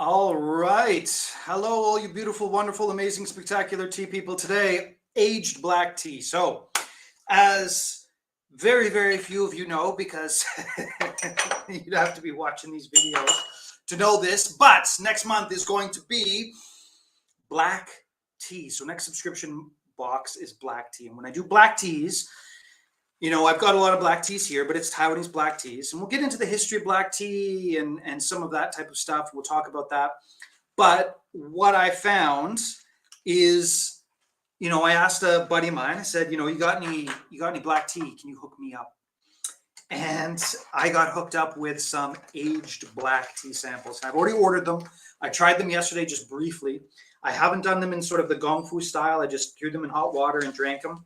All right. Hello, all you beautiful, wonderful, amazing, spectacular tea people. Today, aged black tea. So, as very, very few of you know, because you'd have to be watching these videos to know this, but next month is going to be black tea. So, next subscription box is black tea. And when I do black teas, I've got a lot of black teas here, but it's Taiwanese black teas. And we'll get into the history of black tea and some of that type of stuff. We'll talk about that. But what I found is, I asked a buddy of mine, I said, you got any black tea? Can you hook me up? And I got hooked up with some aged black tea samples. I've already ordered them. I tried them yesterday just briefly. I haven't done them in sort of the Gong Fu style. I just threw them in hot water and drank them.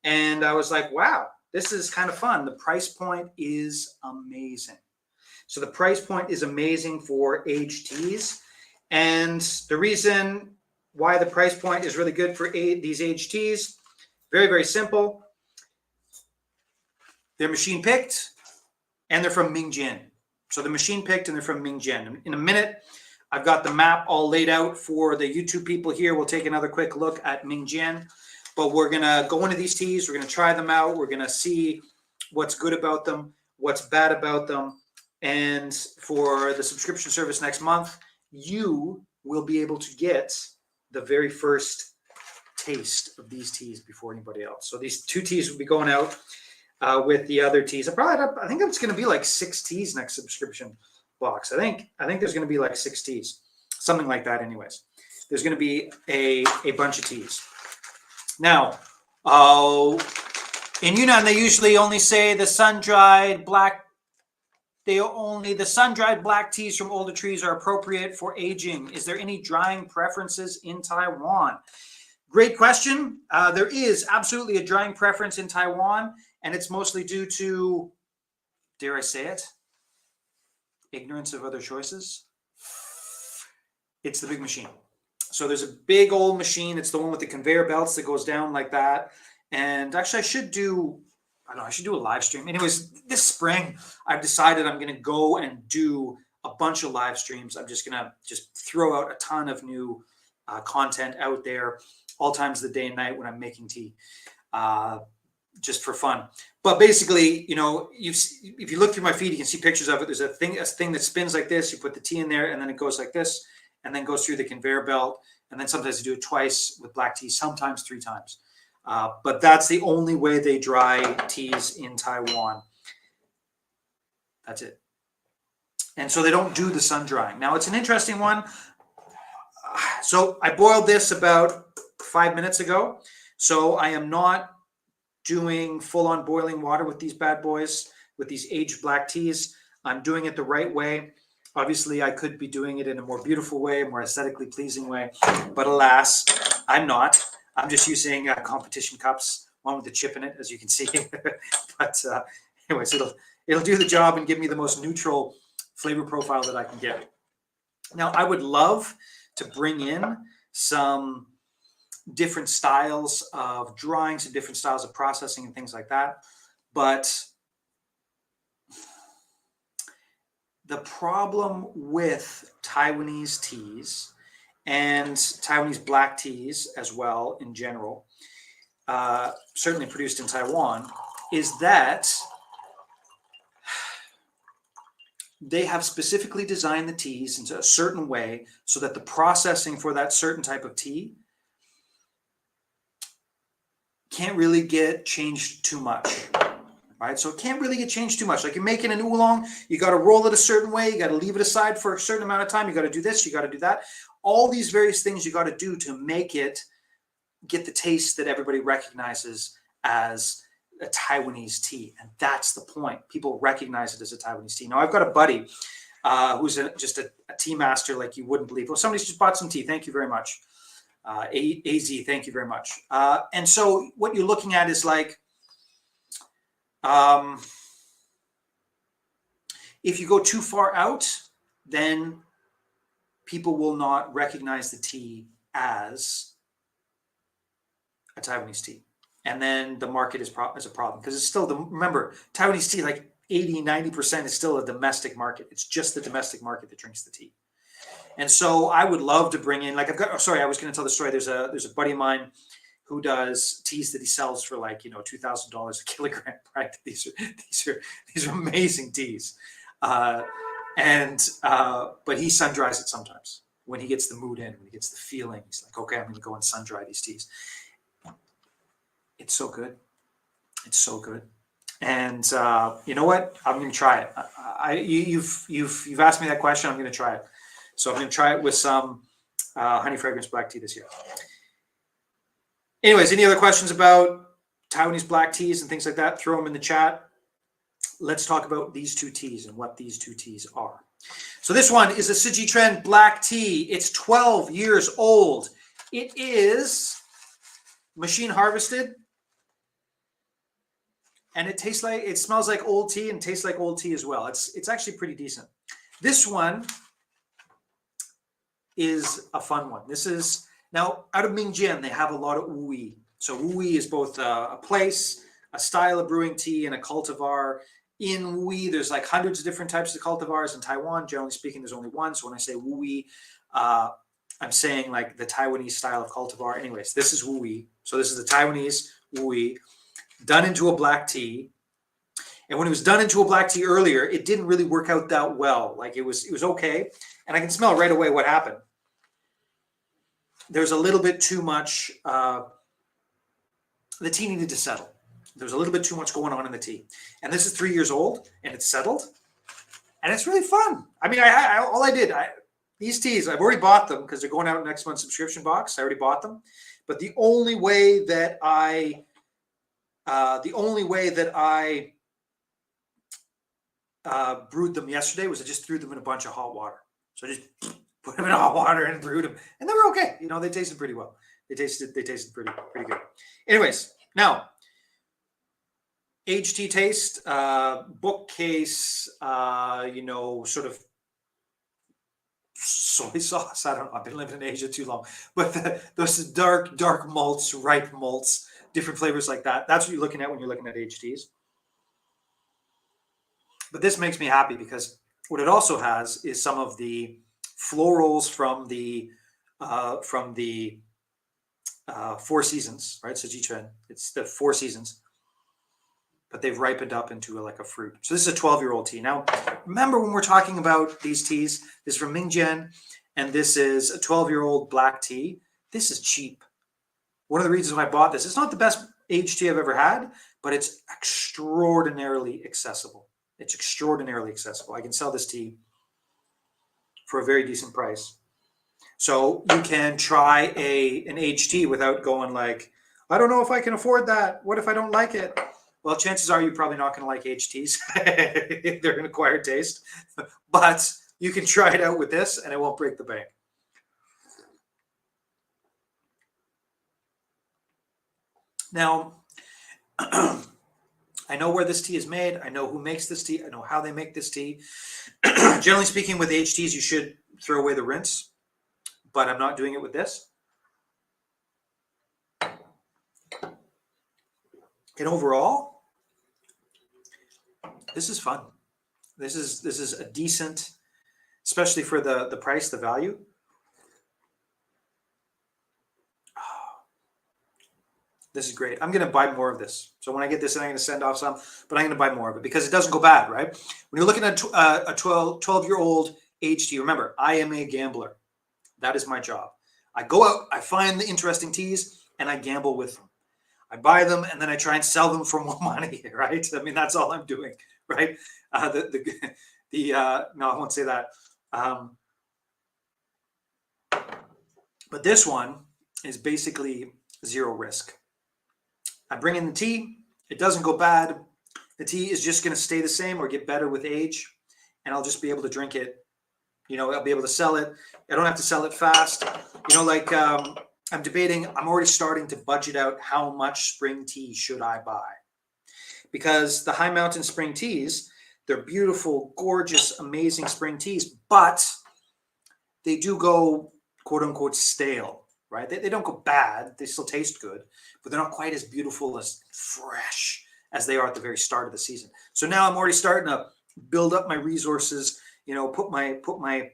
And I was like, wow, this is kind of fun. The price point is amazing. So the price point is amazing for aged teas. And the reason why the price point is really good for these aged teas, very, very simple. They're machine picked and they're from Mingjian. So they're machine picked and they're from Mingjian. In a minute, I've got the map all laid out for the YouTube people here. We'll take another quick look at Mingjian. But we're going to go into these teas. We're going to try them out. We're going to see what's good about them, what's bad about them. And for the subscription service next month, you will be able to get the very first taste of these teas before anybody else. So these two teas will be going out with the other teas. I think it's going to be like 6 teas next subscription box. I think there's going to be like 6 teas, something like that anyways. There's going to be a bunch of teas. Now, in Yunnan, they usually only say the sun-dried black teas from older trees are appropriate for aging. Is there any drying preferences in Taiwan? Great question. There is absolutely a drying preference in Taiwan, and it's mostly due to, dare I say it, ignorance of other choices. It's the big machine. So there's a big old machine. It's the one with the conveyor belts that goes down like that. And actually, I should do a live stream. Anyways, this spring, I've decided I'm going to go and do a bunch of live streams. I'm just going to throw out a ton of new content out there, all times of the day and night when I'm making tea, just for fun. But basically, if you look through my feed, you can see pictures of it. There's a thing that spins like this. You put the tea in there, and then it goes like this, and then goes through the conveyor belt. And then sometimes they do it twice with black tea, sometimes 3 times. But that's the only way they dry teas in Taiwan. That's it. And so they don't do the sun drying. Now, it's an interesting one. So I boiled this about 5 minutes ago. So I am not doing full-on boiling water with these bad boys, with these aged black teas. I'm doing it the right way. Obviously, I could be doing it in a more beautiful way, a more aesthetically pleasing way. But alas, I'm not. I'm just using competition cups, one with the chip in it, as you can see. But anyways, it'll do the job and give me the most neutral flavor profile that I can get. Now, I would love to bring in some different styles of drying, some different styles of processing and things like that. But the problem with Taiwanese teas and Taiwanese black teas as well in general, certainly produced in Taiwan, is that they have specifically designed the teas into a certain way so that the processing for that certain type of tea can't really get changed too much. Right? So it can't really get changed too much. Like you're making an oolong, you got to roll it a certain way, you got to leave it aside for a certain amount of time, you got to do this, you got to do that. All these various things you got to do to make it get the taste that everybody recognizes as a Taiwanese tea. And that's the point. People recognize it as a Taiwanese tea. Now, I've got a buddy who's just a tea master like you wouldn't believe. Well, somebody's just bought some tea. Thank you very much. AZ, thank you very much. And so what you're looking at is like, if you go too far out, then people will not recognize the tea as a Taiwanese tea. And then the market is a problem because it's still remember, Taiwanese tea, like 80, 90% is still a domestic market. It's just the domestic market that drinks the tea. And so I would love to bring in, like I was going to tell the story. There's a buddy of mine who does teas that he sells for like, $2,000 a kilogram, right? These are amazing teas. But he sun dries it sometimes when he gets the mood in, when he gets the feeling. He's like, okay, I'm going to go and sun dry these teas. It's so good. It's so good. And you know what? I'm going to try it. You've asked me that question. I'm going to try it. So I'm going to try it with some honey fragrance black tea this year. Anyways, any other questions about Taiwanese black teas and things like that? Throw them in the chat. Let's talk about these two teas and what these two teas are. So this one is a Tzu Chi Tren black tea. It's 12 years old. It is machine harvested. And it smells like old tea and tastes like old tea as well. It's actually pretty decent. This one is a fun one. This is, now out of Mingjian, they have a lot of Wuyi. So Wuyi is both a place, a style of brewing tea, and a cultivar. In Wuyi, there's like hundreds of different types of cultivars. In Taiwan, generally speaking, there's only one. So when I say Wuyi, I'm saying like the Taiwanese style of cultivar. Anyways, this is Wuyi. So this is the Taiwanese Wuyi done into a black tea. And when it was done into a black tea earlier, it didn't really work out that well. Like it was okay. And I can smell right away what happened. There's a little bit too much, the tea needed to settle. There's a little bit too much going on in the tea. And this is 3 years old and it's settled. And it's really fun. I mean, these teas, I've already bought them because they're going out next month's subscription box. I already bought them. But the only way that I brewed them yesterday was I just threw them in a bunch of hot water. So I just put them in hot water and brewed them, and they were okay. They tasted pretty well. They tasted pretty good. Anyways, now aged tea taste, bookcase, sort of soy sauce. I don't know. I've been living in Asia too long, but those dark malts, ripe malts, different flavors like that. That's what you're looking at when you're looking at aged teas. But this makes me happy because what it also has is some of the florals from the Four Seasons, right? Tzu Chi Tren. It's the Four Seasons, but they've ripened up into like a fruit. So this is a 12-year-old tea. Now, remember when we're talking about these teas, this is from Mingjian, and this is a 12-year-old black tea. This is cheap. One of the reasons why I bought this, it's not the best aged tea I've ever had, but it's extraordinarily accessible. It's extraordinarily accessible. I can sell this tea for a very decent price. So you can try an aged tea without going like, I don't know if I can afford that. What if I don't like it? Well, chances are you're probably not going to like aged teas. They're an acquired taste. But you can try it out with this and it won't break the bank. Now, I know where this tea is made. I know who makes this tea. I know how they make this tea. Generally speaking, with aged teas, you should throw away the rinse, but I'm not doing it with this. And overall, this is fun. This is a decent, especially for the price, the value. This is great. I'm going to buy more of this. So when I get this, I'm going to send off some, but I'm going to buy more of it because it doesn't go bad, right? When you're looking at a 12-year-old aged tea, remember, I am a gambler. That is my job. I go out, I find the interesting teas, and I gamble with them. I buy them, and then I try and sell them for more money, right? I mean, that's all I'm doing, right? No, I won't say that. But this one is basically zero risk. I bring in the tea. It doesn't go bad. The tea is just going to stay the same or get better with age, and I'll just be able to drink it. I'll be able to sell it. I don't have to sell it fast. I'm debating. I'm already starting to budget out how much spring tea should I buy, because the High Mountain spring teas, they're beautiful, gorgeous, amazing spring teas, but they do go quote unquote stale. Right? They don't go bad. They still taste good, but they're not quite as beautiful, as fresh as they are at the very start of the season. So now I'm already starting to build up my resources, put my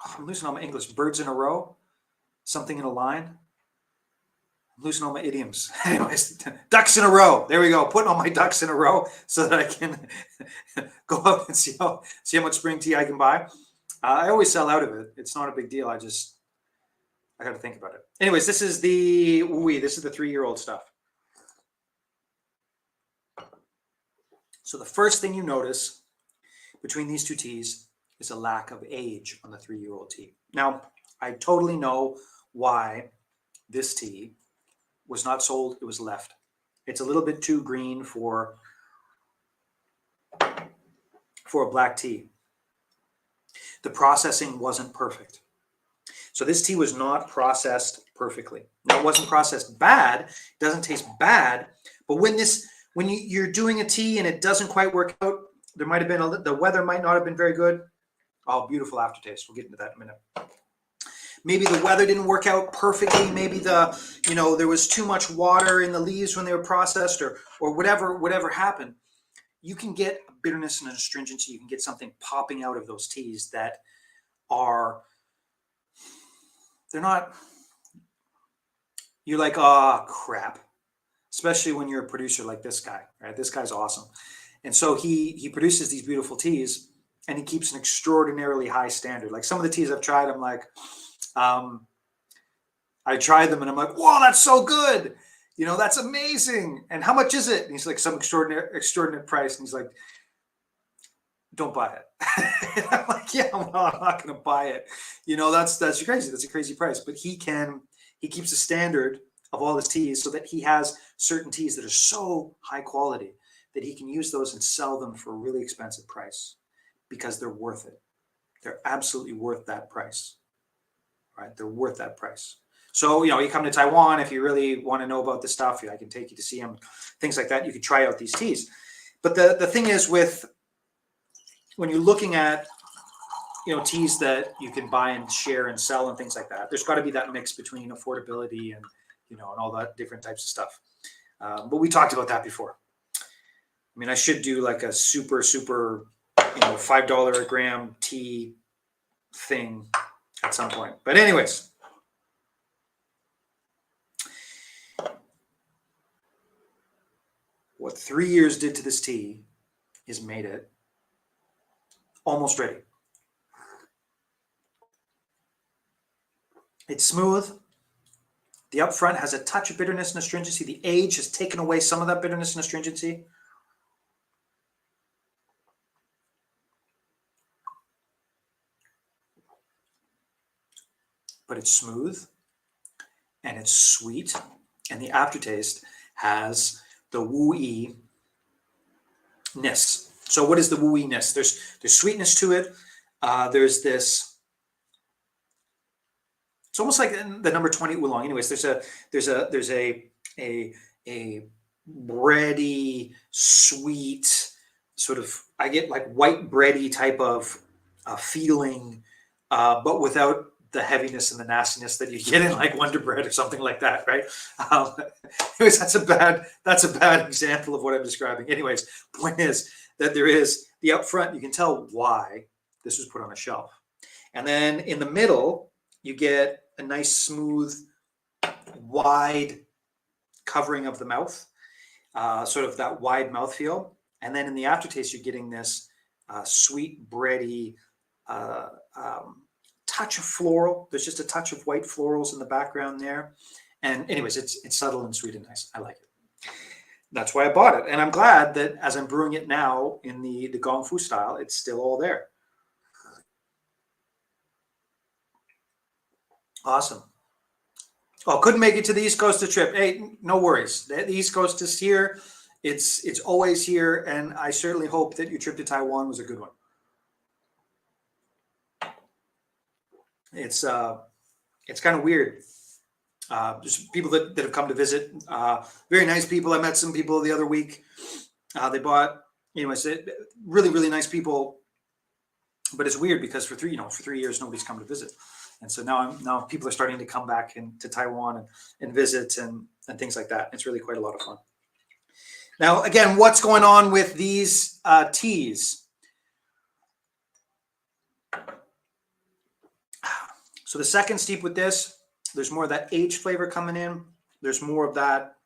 I'm losing all my English. Birds in a row, something in a line. I'm losing all my idioms. Anyways, ducks in a row. There we go. Putting all my ducks in a row so that I can go out and see how much spring tea I can buy. I always sell out of it. It's not a big deal. I got to think about it. Anyways, this is the 3-year-old stuff. So the first thing you notice between these two teas is a lack of age on the 3-year-old tea. Now, I totally know why this tea was not sold. It was left. It's a little bit too green for a black tea. The processing wasn't perfect. So this tea was not processed perfectly. Now, it wasn't processed bad. It doesn't taste bad. But when you're doing a tea and it doesn't quite work out, there might have been the weather might not have been very good. Oh, beautiful aftertaste. We'll get into that in a minute. Maybe the weather didn't work out perfectly. Maybe there was too much water in the leaves when they were processed, or whatever happened. You can get a bitterness and an astringency. You can get something popping out of those teas that they're not. You're like, oh crap. Especially when you're a producer like this guy, right? This guy's awesome. And so he produces these beautiful teas, and he keeps an extraordinarily high standard. Like some of the teas I've tried, I'm like, I tried them and I'm like, whoa, that's so good. That's amazing. And how much is it? And he's like, some extraordinary price. And he's like, don't buy it. I'm like, yeah, well, I'm not going to buy it. That's crazy. That's a crazy price. But he keeps a standard of all his teas so that he has certain teas that are so high quality that he can use those and sell them for a really expensive price because they're worth it. They're absolutely worth that price, right? They're worth that price. So, you come to Taiwan, if you really want to know about this stuff, I can take you to see them, things like that. You can try out these teas. But the thing is when you're looking at, teas that you can buy and share and sell and things like that, there's got to be that mix between affordability and, and all that different types of stuff. But we talked about that before. I mean, I should do like a super, $5 a gram tea thing at some point. But anyways, what 3 years did to this tea is made it almost ready. It's smooth. The upfront has a touch of bitterness and astringency. The age has taken away some of that bitterness and astringency. But it's smooth and it's sweet. And the aftertaste has the woo-iness. So what is the woo-iness? There's sweetness to it. There's this. It's almost like the number 20 oolong. Anyways, there's a bready, sweet sort of. I get like white bready type of feeling, but without the heaviness and the nastiness that you get in like Wonder Bread or something like that, right? Anyways, that's a bad example of what I'm describing. Anyways, point is that there is the upfront. You can tell why this was put on a shelf, and then in the middle you get a nice, smooth, wide covering of the mouth, sort of that wide mouthfeel. And then in the aftertaste, you're getting this sweet, bready touch of floral. There's just a touch of white florals in the background there. And anyways, it's subtle and sweet and nice. I like it. That's why I bought it. And I'm glad that as I'm brewing it now in the Gongfu style, it's still all there. Awesome. Oh, couldn't make it to the East Coast of trip. Hey, no worries. The East Coast is here. It's always here. And I certainly hope that your trip to Taiwan was a good one. It's kind of weird. There's people that have come to visit. Very nice people. I met some people the other week. They bought, really, really nice people. But it's weird because for 3 years, nobody's come to visit. And so now people are starting to come back to Taiwan and visit and things like that. It's really quite a lot of fun. Now, again, what's going on with these teas? So the second steep with this, there's more of that aged flavor coming in. There's more of that.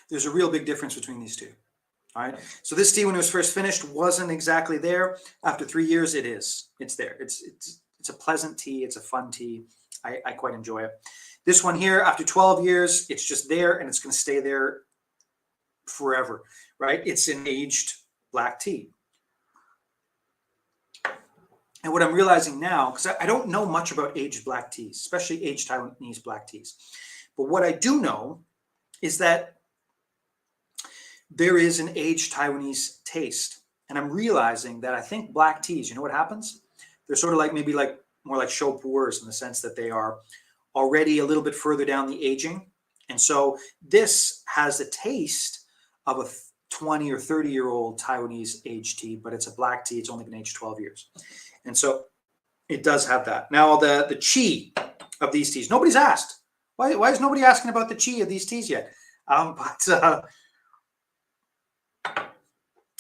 There's a real big difference between these two. All right. So this tea, when it was first finished, wasn't exactly there. After 3 years, it is. It's there. It's a pleasant tea. It's a fun tea. I quite enjoy it. This one here, after 12 years, it's just there, and it's going to stay there forever. Right. It's an aged black tea. And what I'm realizing now, because I don't know much about aged black teas, especially aged Taiwanese black teas, but what I do know is that there is an aged Taiwanese taste. And I'm realizing that I think black teas, you know what happens? They're sort of like maybe like more like show pours in the sense that they are already a little bit further down the aging. And so this has the taste of a 20 or 30-year-old Taiwanese aged tea, but it's a black tea. It's only been aged 12 years. And so it does have that. Now, the qi of these teas, nobody's asked. Why is nobody asking about the qi of these teas yet? But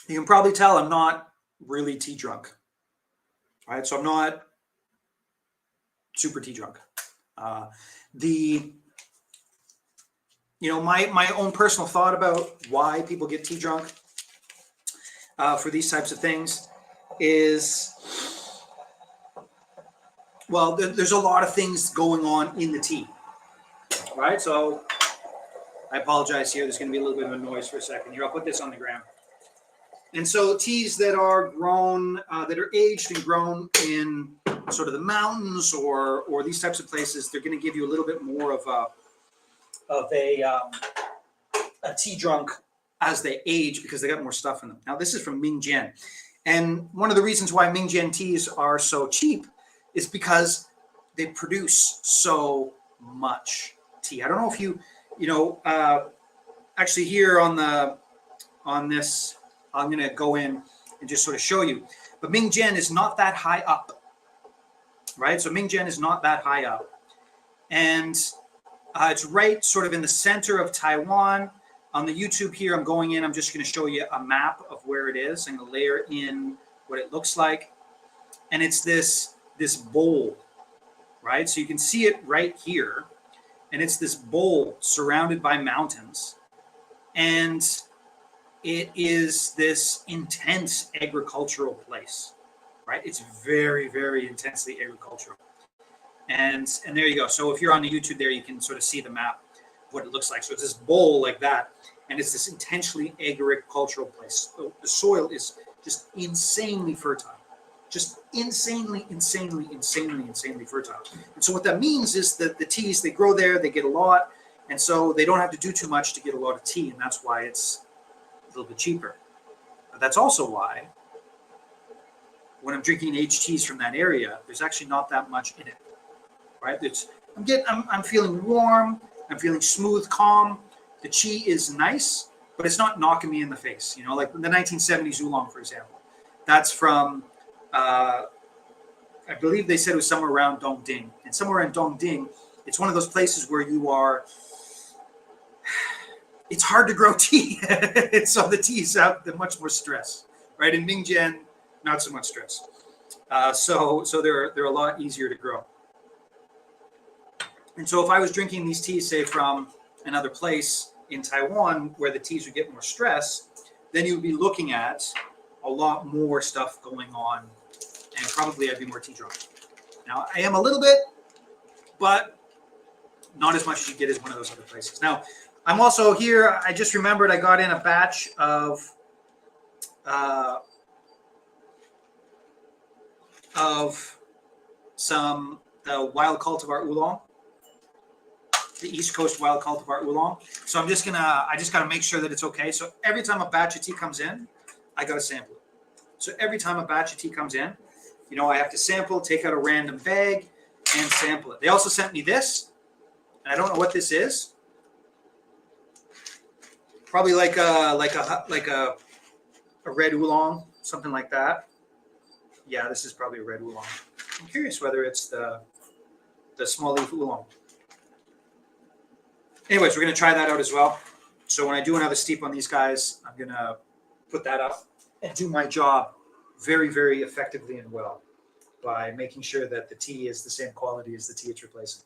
you can probably tell I'm not really tea drunk. All right, so I'm not super tea drunk. My own personal thought about why people get tea drunk for these types of things is, well, there's a lot of things going on in the tea. All right, so I apologize here. There's going to be a little bit of a noise for a second here. I'll put this on the ground. And so teas that are grown, that are aged and grown in sort of the mountains or these types of places, they're going to give you a little bit more of a tea drunk as they age because they got more stuff in them. Now, this is from Mingjian. And one of the reasons why Mingjian teas are so cheap is because they produce so much tea. I don't know if actually here on this, I'm going to go in and just sort of show you. But Mingjian is not that high up, right? So Mingjian is not that high up. And it's right sort of in the center of Taiwan. On the YouTube here, I'm going in. I'm just going to show you a map of where it is. I'm going to layer in what it looks like. And it's this bowl, right? So you can see it right here. And it's this bowl surrounded by mountains. And it is this intense agricultural place, right? It's very, very intensely agricultural. And there you go. So if you're on the YouTube there, you can sort of see the map of what it looks like. So it's this bowl like that. And it's this intensely agricultural place. So the soil is just insanely fertile. Just insanely fertile. And so what that means is that the teas, they grow there, they get a lot. And so they don't have to do too much to get a lot of tea. And that's why it's a little bit cheaper. But that's also why when I'm drinking aged teas from that area, there's actually not that much in it, right? I'm feeling warm. I'm feeling smooth, calm. The qi is nice, but it's not knocking me in the face. You know, like the 1970s oolong, for example. That's from, I believe they said it was somewhere around Dongding. And somewhere in Dongding, it's one of those places where it's hard to grow tea. So the teas have much more stress, right? In Mingjian, not so much stress. So they're a lot easier to grow. And so if I was drinking these teas, say from another place in Taiwan where the teas would get more stress, then you would be looking at a lot more stuff going on, and probably I'd be more tea drunk. Now, I am a little bit, but not as much as you get as one of those other places. Now, I'm also here, I just remembered I got in a batch of some wild cultivar oolong, the East Coast wild cultivar oolong. So I just got to make sure that it's okay. So every time a batch of tea comes in, I got to sample it. So every time a batch of tea comes in, I have to sample, take out a random bag and sample it. They also sent me this, and I don't know what this is. Probably like a red oolong, something like that. Yeah, this is probably a red oolong. I'm curious whether it's the small leaf oolong. Anyways, we're going to try that out as well. So when I do another steep on these guys, I'm going to put that up and do my job very, very effectively and well. by making sure that the tea is the same quality as the tea it's replacing.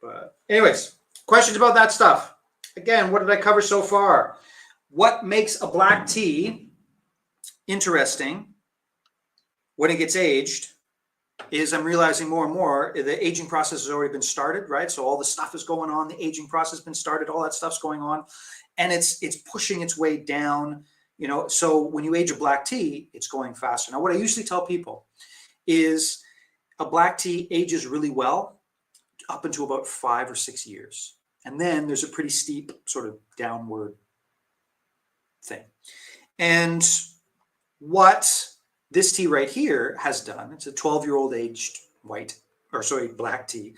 But anyways, questions about that stuff. Again, what did I cover so far? What makes a black tea interesting when it gets aged is I'm realizing more and more the aging process has already been started, right? So all the stuff is going on, the aging process has been started, all that stuff's going on, and it's pushing its way down, you know. So when you age a black tea, it's going faster. Now, what I usually tell people is a black tea ages really well up into about 5 or 6 years. And then there's a pretty steep sort of downward thing. And what this tea right here has done, it's a 12-year-old aged black tea.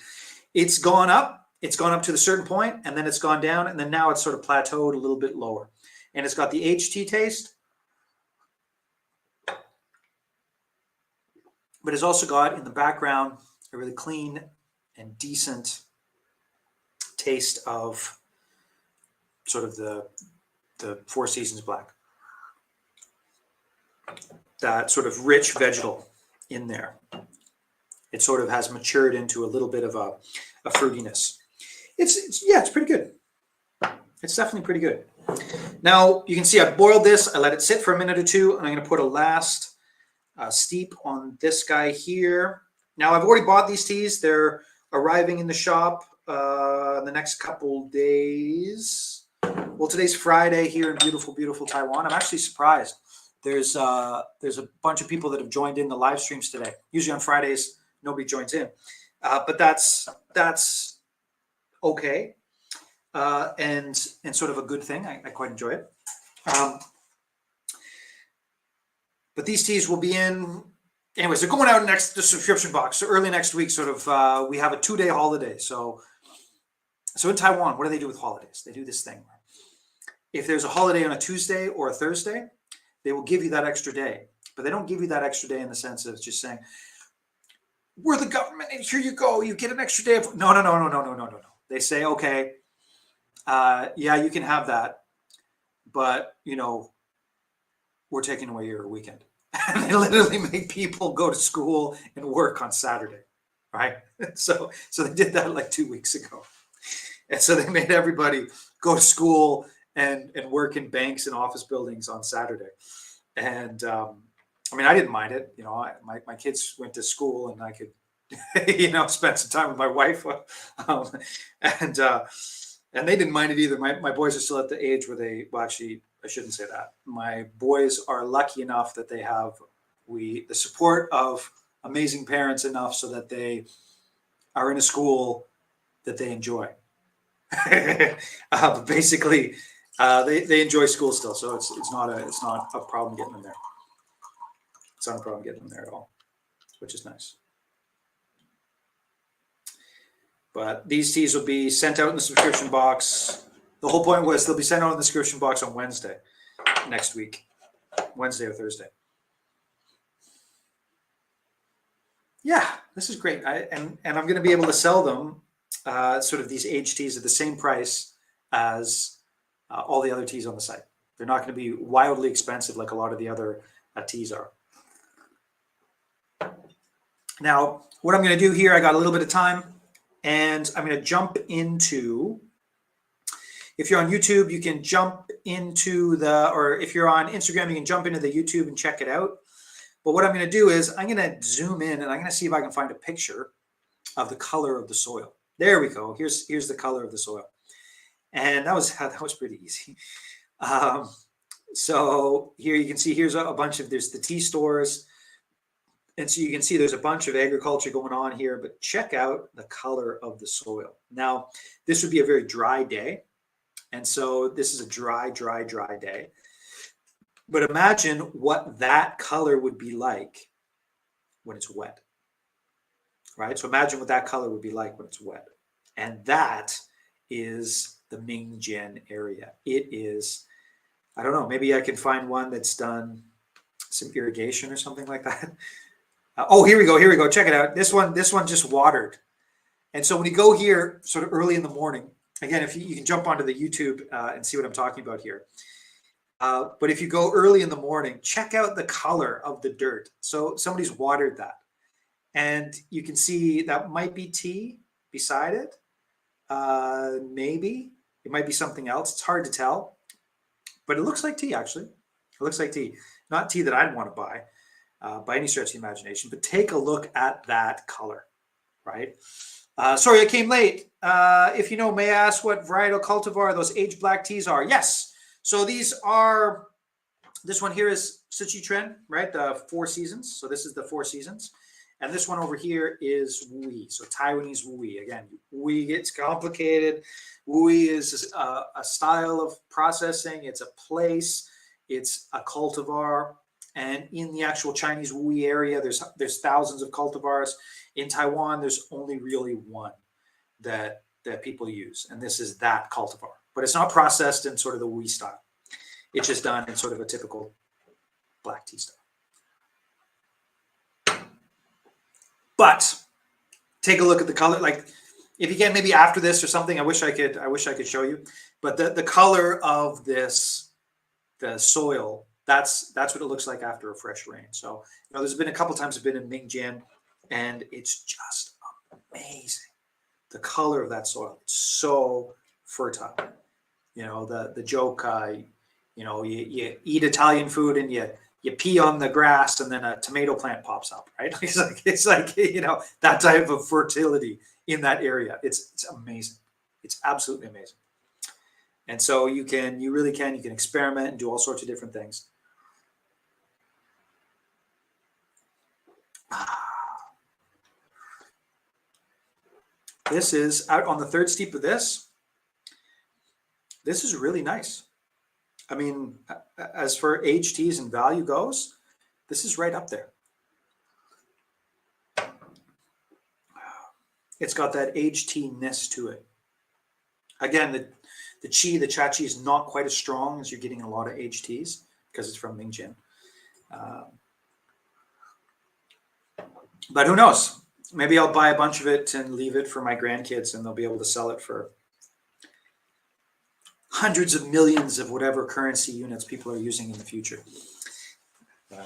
It's gone up to the certain point, and then it's gone down, and then now it's sort of plateaued a little bit lower. And it's got the aged tea taste, but it's also got in the background a really clean and decent taste of sort of the Four Seasons Black. That sort of rich vegetal in there. It sort of has matured into a little bit of a fruitiness. It's pretty good. It's definitely pretty good. Now you can see I boiled this. I let it sit for a minute or two, and I'm going to put a last steep on this guy here. Now I've already bought these teas. They're arriving in the shop in the next couple days. Well, today's Friday here in beautiful, beautiful Taiwan. I'm actually surprised. There's a bunch of people that have joined in the live streams today. Usually on Fridays, nobody joins in, but that's okay, and sort of a good thing. I quite enjoy it. But these teas will be in. Anyways, they're going out the subscription box. So early next week, sort of, we have a 2-day holiday. So in Taiwan, what do they do with holidays? They do this thing. If there's a holiday on a Tuesday or a Thursday, they will give you that extra day. But they don't give you that extra day in the sense of just saying, we're the government, and here you go. You get an extra day of. No. They say, okay, yeah, you can have that, but, you know, we're taking away your weekend. And they literally make people go to school and work on Saturday, right? So they did that like 2 weeks ago. And so they made everybody go to school and work in banks and office buildings on Saturday. And I mean, I didn't mind it. You know, my kids went to school and I could, you know, spend some time with my wife. And they didn't mind it either. My boys are still at the age where actually, I shouldn't say that. My boys are lucky enough that they have the support of amazing parents enough so that they are in a school that they enjoy. But basically, they enjoy school still, so it's not a problem getting them there. It's not a problem getting them there at all, which is nice. But these teas will be sent out in the subscription box. The whole point was they'll be sent out in the subscription box on Wednesday next week, Wednesday or Thursday. Yeah, this is great. And I'm going to be able to sell them sort of these aged teas at the same price as all the other teas on the site. They're not going to be wildly expensive like a lot of the other teas are. Now, what I'm going to do here, I got a little bit of time, and I'm going to jump into. If you're on YouTube, you can jump into or if you're on Instagram, you can jump into the YouTube and check it out. But what I'm going to do is I'm going to zoom in and I'm going to see if I can find a picture of the color of the soil. There we go. Here's the color of the soil. And that was pretty easy. So here you can see, here's a bunch of, there's the tea stores. And so you can see there's a bunch of agriculture going on here, but check out the color of the soil. Now, this would be a very dry day. And so this is a dry day. But imagine what that color would be like when it's wet, right? So imagine what that color would be like when it's wet. And that is the Mingjian area. It is, I don't know, maybe I can find one that's done some irrigation or something like that. Oh, here we go. Check it out. This one just watered. And so when you go here sort of early in the morning, again, if you can jump onto the YouTube and see what I'm talking about here. But if you go early in the morning, check out the color of the dirt. So somebody's watered that. And you can see that might be tea beside it. Maybe it might be something else. It's hard to tell, but it looks like tea, actually. It looks like tea. Not tea that I'd want to buy by any stretch of the imagination, but take a look at that color, right? Sorry, I came late. If you know, may I ask what varietal cultivar those aged black teas are? Yes. So these are, this one here is Sichuan, right? The Four Seasons. So this is the Four Seasons. And this one over here is Wui. So Taiwanese Wui. Again, Wui gets complicated. Wui is a style of processing. It's a place. It's a cultivar. And in the actual Chinese Wui area, there's thousands of cultivars. In Taiwan, there's only really one that people use. And this is that cultivar. But it's not processed in sort of the Wui style. It's just done in sort of a typical black tea style. But take a look at the color. Like, if you can, maybe after this or something, I wish I could show you. But the color of this, the soil, that's what it looks like after a fresh rain. So, you know, there's been a couple times I've been in Mingjian, and it's just amazing. The color of that soil, it's so fertile. You know, the joke, you know, you eat Italian food and you pee on the grass and then a tomato plant pops up, right? It's like, you know, that type of fertility in that area. It's amazing. It's absolutely amazing. And so you really can experiment and do all sorts of different things. This is out on the third steep of this. This is really nice. I mean, as for aged teas and value goes, this is right up there. It's got that aged tea-ness to it. Again, the cha-chi is not quite as strong as you're getting in a lot of aged teas because it's from Mingjian. But who knows? Maybe I'll buy a bunch of it and leave it for my grandkids, and they'll be able to sell it for hundreds of millions of whatever currency units people are using in the future. It'd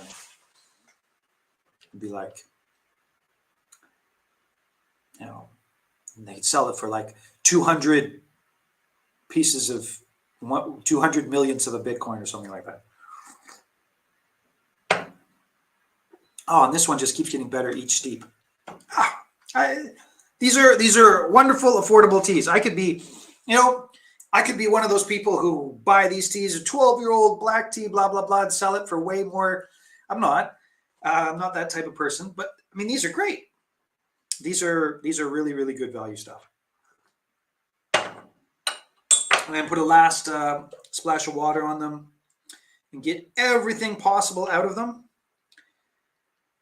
be like, you know, they could sell it for like 200 pieces of 200 millionths of a Bitcoin or something like that. Oh, and this one just keeps getting better each steep. These are wonderful, affordable teas. I could be, you know, I could be one of those people who buy these teas, a 12-year-old black tea, blah, blah, blah, and sell it for way more. I'm not that type of person, but I mean, these are great. These are really, really good value stuff. And then put a last splash of water on them and get everything possible out of them.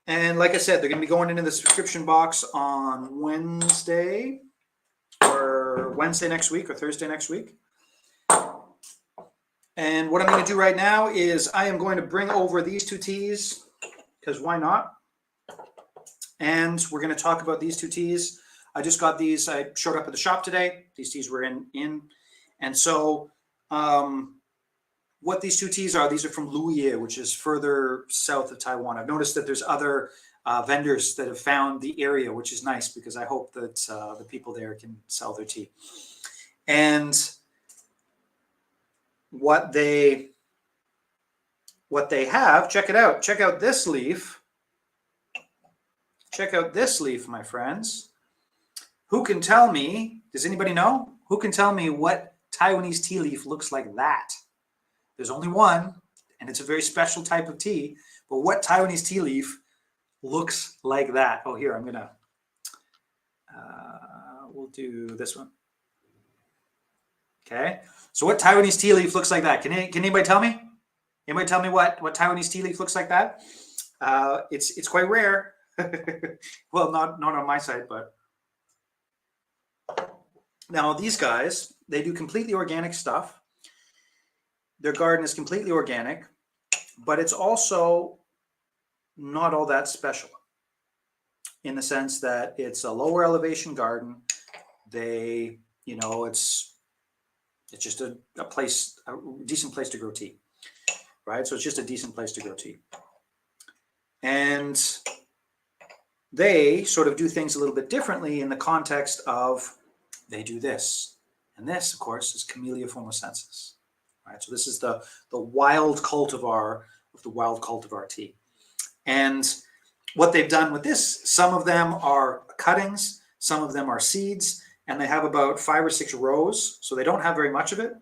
And like I said, they're going to be going into the subscription box on Wednesday next week or Thursday next week. And what I'm going to do right now is I am going to bring over these two teas, because why not? And we're going to talk about these two teas. I just got these. I showed up at the shop today. These teas were in. And so what these two teas are, these are from Luye, which is further south of Taiwan. I've noticed that there's other vendors that have found the area, which is nice because I hope that the people there can sell their tea. And what they have, check it out. Check out this leaf. Check out this leaf, my friends. Who can tell me, does anybody know? Who can tell me what Taiwanese tea leaf looks like that? There's only one, and it's a very special type of tea. But what Taiwanese tea leaf looks like that? Oh, here, I'm going to, we'll do this one. Okay. So what Taiwanese tea leaf looks like that? Can anybody tell me? Anybody tell me what Taiwanese tea leaf looks like that? It's quite rare. Well, not on my side, but now these guys, they do completely organic stuff. Their garden is completely organic, but it's also not all that special in the sense that it's a lower elevation garden. They, you know, it's just a place, a decent place to grow tea. right? So it's just a decent place to grow tea. And they sort of do things a little bit differently in the context of they do this. And this, of course, is Camellia formosensis, right? So this is the wild cultivar of the wild cultivar tea. And what they've done with this, some of them are cuttings, some of them are seeds, and they have about 5 or 6 rows. So they don't have very much of it.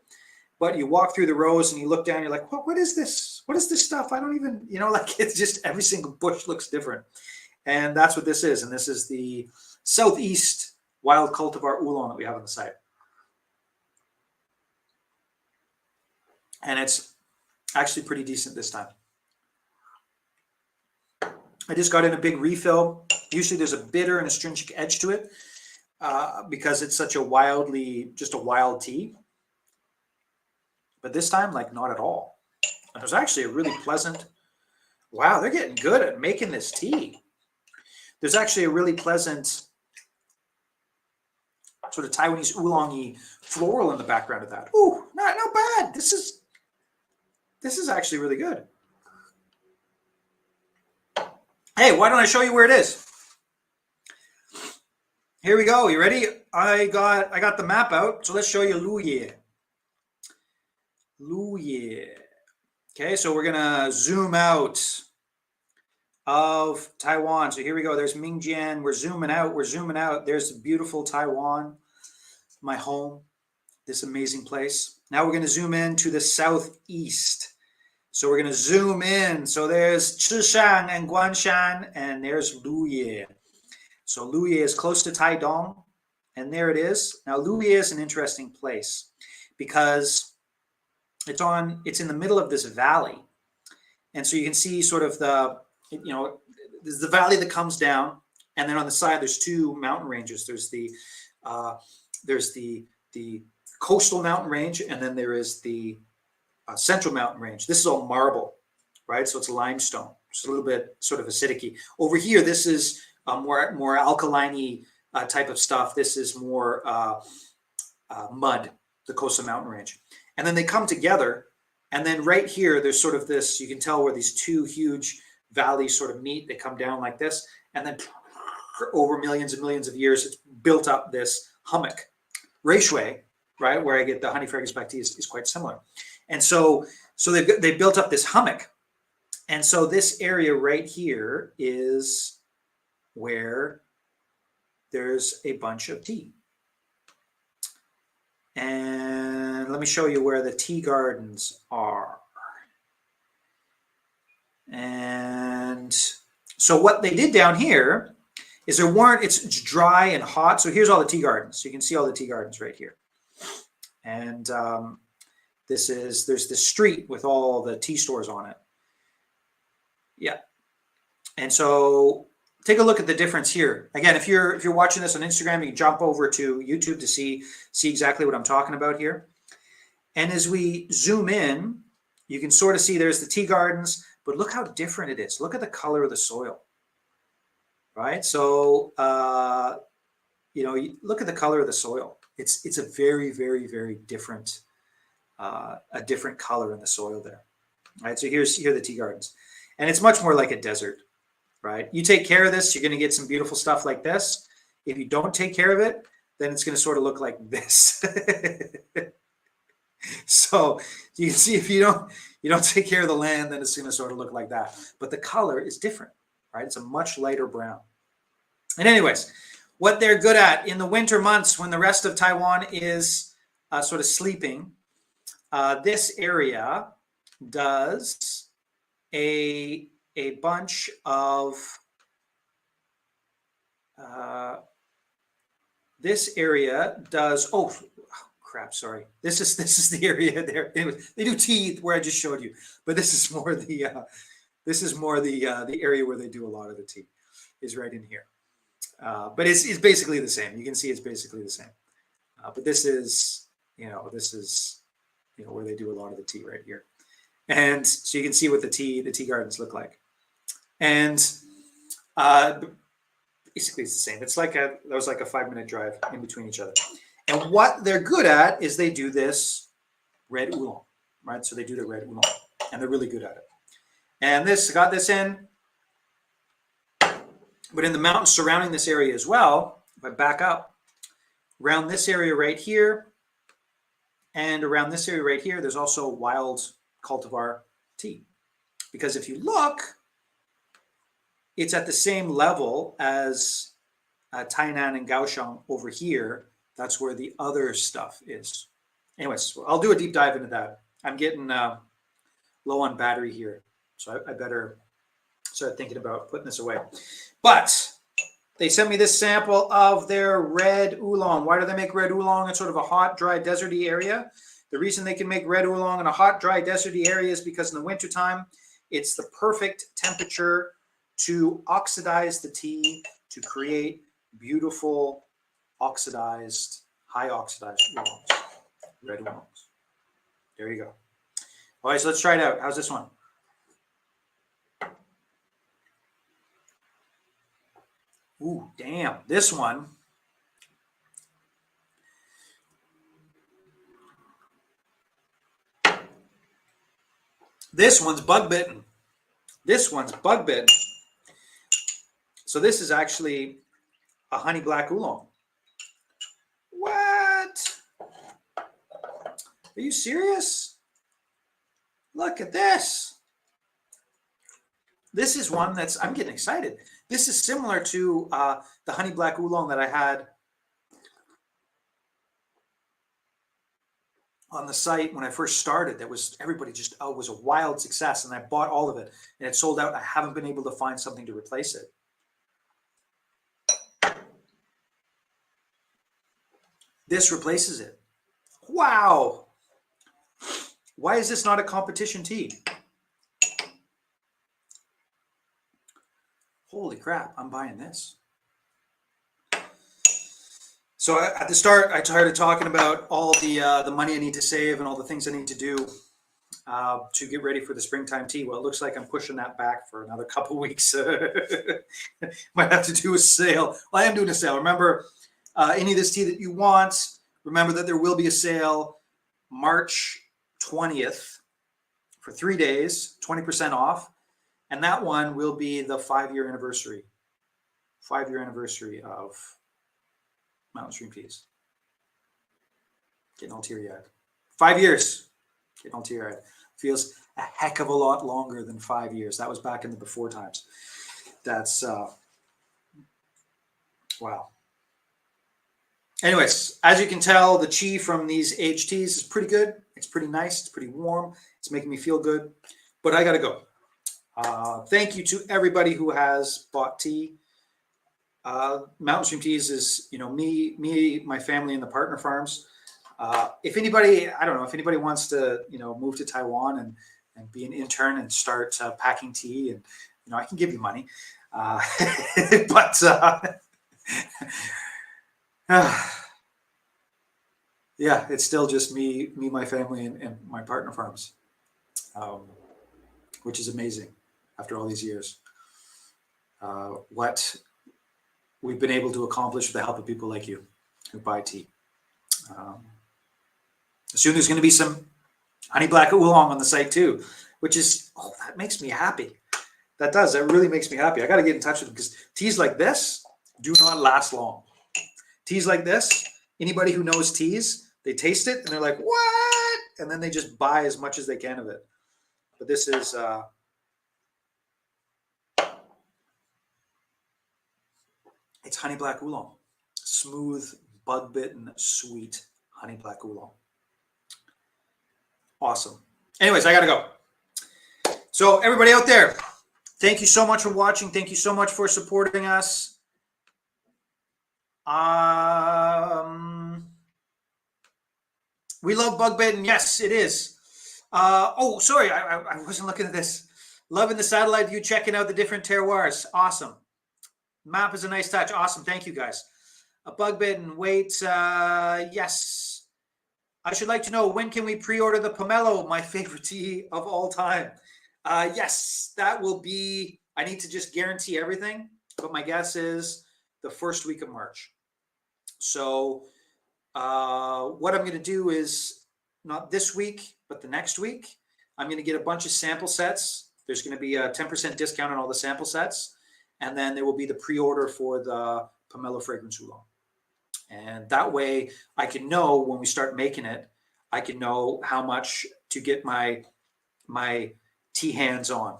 But you walk through the rows and you look down, you're like, what is this? What is this stuff? I don't even, like it's just every single bush looks different. And that's what this is. And this is the Southeast wild cultivar oolong that we have on the site. And it's actually pretty decent this time. I just got in a big refill. Usually there's a bitter and astringent edge to it because it's such a just a wild tea. But this time, like, not at all. And there's actually a really pleasant, wow, they're getting good at making this tea. There's actually a really pleasant sort of Taiwanese oolong-y floral in the background of that. Ooh, not bad. This is actually really good. Hey, why don't I show you where it is? Here we go. You ready? I got the map out. So let's show you Luye. Luye. Okay, so we're gonna zoom out of Taiwan. So here we go. There's Mingjian. We're zooming out. We're zooming out. There's beautiful Taiwan, my home, this amazing place. Now we're going to zoom in to the southeast. So we're going to zoom in. So there's Zhishan and Guanshan, and there's Luye. So Luye is close to Taidong, and there it is. Now Luye is an interesting place because it's in the middle of this valley. And so you can see sort of there's the valley that comes down, and then on the side there's 2 mountain ranges. There's the coastal mountain range, and then there is the central mountain range. This is all marble, right? So it's limestone. It's a little bit sort of acidic-y. Over here, this is more alkaline-y type of stuff. This is more mud, the coastal mountain range. And then they come together, and then right here, there's sort of this, you can tell where these 2 huge valleys sort of meet. They come down like this, and then over millions and millions of years, it's built up this hummock. Reishui, right, where I get the honey fragrance black tea is quite similar. And so they built up this hummock. And so this area right here is where there's a bunch of tea. And let me show you where the tea gardens are. And so what they did down here is it's dry and hot. So here's all the tea gardens. So you can see all the tea gardens right here. And there's this street with all the tea stores on it. Yeah. And so take a look at the difference here. Again, if you're watching this on Instagram, you can jump over to YouTube to see exactly what I'm talking about here. And as we zoom in, you can sort of see there's the tea gardens, but look how different it is. Look at the color of the soil, right? So, look at the color of the soil. It's a very, very, very different, a different color in the soil there, right? So here are the tea gardens, and it's much more like a desert, right? You take care of this, you're going to get some beautiful stuff like this. If you don't take care of it, then it's going to sort of look like this. So you can see if you don't take care of the land, then it's going to sort of look like that. But the color is different, right? It's a much lighter brown. And anyways, what they're good at in the winter months when the rest of Taiwan is sort of sleeping, this area does a bunch of sorry. This is the area there. They do tea where I just showed you, but this is more the area where they do a lot of the tea is right in here. But it's basically the same. You can see it's basically the same. But this is where they do a lot of the tea right here. And so you can see what the tea gardens look like. And basically it's the same. That was like a 5-minute drive in between each other. And what they're good at is they do this red oolong, right? So they do the red oolong. and they're really good at it. And this got this in, but in the mountains surrounding this area as well, if I back up, around this area right here, and around this area right here, there's also wild cultivar tea. Because if you look, it's at the same level as Tainan and Kaohsiung over here. That's where the other stuff is. Anyways, I'll do a deep dive into that. I'm getting low on battery here, so I better start thinking about putting this away. But they sent me this sample of their red oolong. Why do they make red oolong in sort of a hot, dry, deserty area? The reason they can make red oolong in a hot, dry, deserty area is because in the wintertime, it's the perfect temperature to oxidize the tea to create beautiful oxidized, high oxidized oolongs, red oolongs. There you go. All right, so let's try it out. How's this one? Ooh, damn. This one. This one's bug bitten. This one's bug bitten. So this is actually a honey black oolong. What? Are you serious? Look at this. This is one that's, I'm getting excited. This is similar to the honey black oolong that I had on the site when I first started. That was, everybody just, oh, it was a wild success, and I bought all of it and it sold out. I haven't been able to find something to replace it. This replaces it. Wow. Why is this not a competition tea? Holy crap, I'm buying this. So at the start, I started talking about all the money I need to save and all the things I need to do to get ready for the springtime tea. Well, it looks like I'm pushing that back for another couple weeks. Might have to do a sale. Well, I am doing a sale. Remember, any of this tea that you want, remember that there will be a sale March 20th for 3 days, 20% off. And that one will be the 5-year anniversary. 5-year anniversary of Mountain Stream Teas. Getting all teary-eyed. 5 years. Getting all teary-eyed. Feels a heck of a lot longer than 5 years. That was back in the before times. That's, wow. Anyways, as you can tell, the chi from these aged teas is pretty good. It's pretty nice. It's pretty warm. It's making me feel good. But I got to go. Thank you to everybody who has bought tea. Mountain Stream Teas is, you know, me, my family, and the partner farms. If anybody, I don't know, if anybody wants to, you know, move to Taiwan and be an intern and start packing tea, and, you know, I can give you money. But yeah, it's still just me, my family, and my partner farms, which is amazing after all these years. What we've been able to accomplish with the help of people like you who buy tea. Soon there's going to be some honey black oolong on the site too, which is, oh, that makes me happy. That does. That really makes me happy. I got to get in touch with them, because teas like this do not last long. Teas like this, anybody who knows teas, they taste it and they're like, what? And then they just buy as much as they can of it. But this is, it's honey black oolong. Smooth, bug-bitten, sweet honey black oolong. Awesome. Anyways, I got to go. So everybody out there, thank you so much for watching. Thank you so much for supporting us. We love bug-bitten. Yes, it is. Oh, sorry. I wasn't looking at this. Loving the satellite view, checking out the different terroirs. Awesome. Map is a nice touch. Awesome. Thank you, guys. A bug-bitten. Wait. Yes. I should like to know, when can we pre-order the pomelo, my favorite tea of all time? Yes, that will be, I need to just guarantee everything, but my guess is the first week of March. So what I'm going to do is not this week, but the next week, I'm going to get a bunch of sample sets. There's going to be a 10% discount on all the sample sets. And then there will be the pre-order for the Pomelo Fragrance Oolong. And that way I can know when we start making it, I can know how much to get my tea hands on.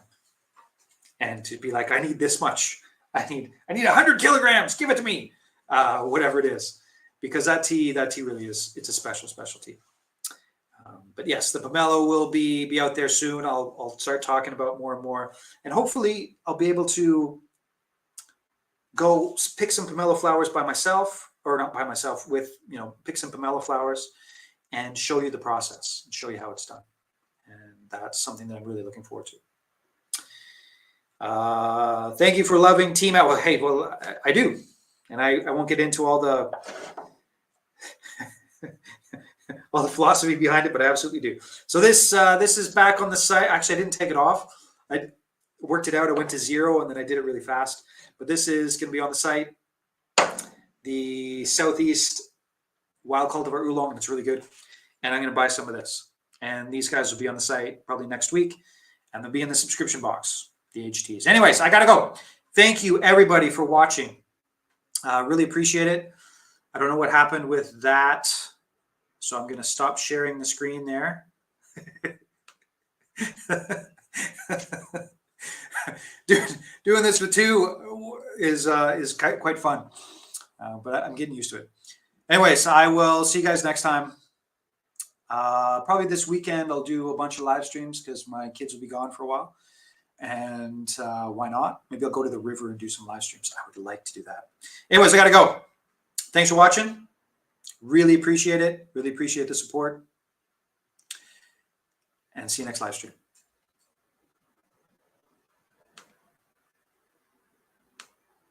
And to be like, I need this much. I need 100 kilograms. Give it to me. Whatever it is. Because that tea really is, it's a special tea. But yes, the pomelo will be out there soon. I'll start talking about more and more, and hopefully I'll be able to go pick some pomelo flowers by myself, or not by myself, with, pick some pomelo flowers and show you the process and show you how it's done. And that's something that I'm really looking forward to. Thank you for loving Team Out. Well, I do, and I won't get into all the all the philosophy behind it, but I absolutely do. So this is back on the site. Actually, I didn't take it off. I worked it out. I went to 0 and then I did it really fast. But this is going to be on the site. The Southeast Wild Cultivar Oolong, and it's really good. And I'm going to buy some of this. And these guys will be on the site probably next week. And they'll be in the subscription box, the HTs. Anyways, I got to go. Thank you, everybody, for watching. Really appreciate it. I don't know what happened with that. So I'm going to stop sharing the screen there. Doing this with two is quite fun, but I'm getting used to it. Anyways, I will see you guys next time. Probably this weekend I'll do a bunch of live streams because my kids will be gone for a while. And why not? Maybe I'll go to the river and do some live streams. I would like to do that. Anyways, I got to go. Thanks for watching. Really appreciate it. Really appreciate the support. And see you next live stream.